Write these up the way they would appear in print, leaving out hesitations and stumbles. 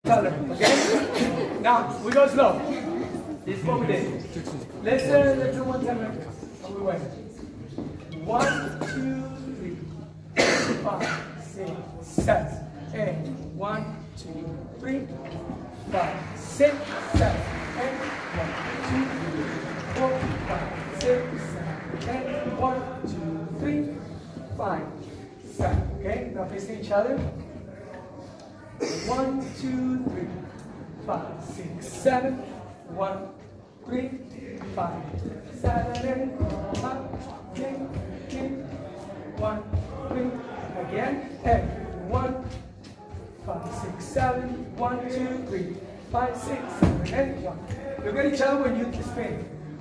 Okay? Now, we go slow. This is what we did. Let's do one time like this. We went 1, 2, 3, 5, 6, 7, 8. 1, 2, 3, 5, 6, 7, 8. 1, 2, 3, 4, 5, 6, 7, 8. 1, 2, 3, 5, 7. Okay? Now facing each other. 1, 2, 3, 5, 6, 7. 1, 3, 5, 7, 8. 1, 3. Again. And 1, 5, 6, 7. 1, 2, 3, 5, 6, 7, 8. 1. Look at each other when you spin.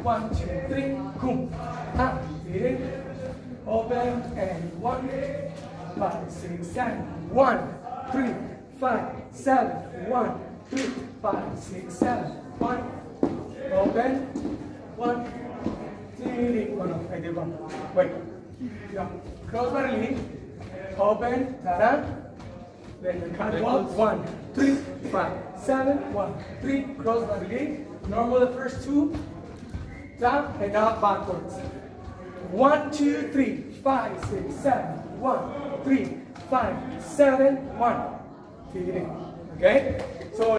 1, 2, 3. Boom. Open and 1, 5, 6, 7. 1, 3, 5, 7. 1, 3, 5, 6, 7. 1. Open. 1, 3. Oh no, I did wrong. Wait. Yeah. Close my leg. Open. Ta-da. Then the count up. 1, 3, 5, 7. 1, 3. Close my leg. Normal the first two. Down and out backwards. 1, 2, 3, 5, 6, 7. 1, 3, 5, 7. 1. Okay? So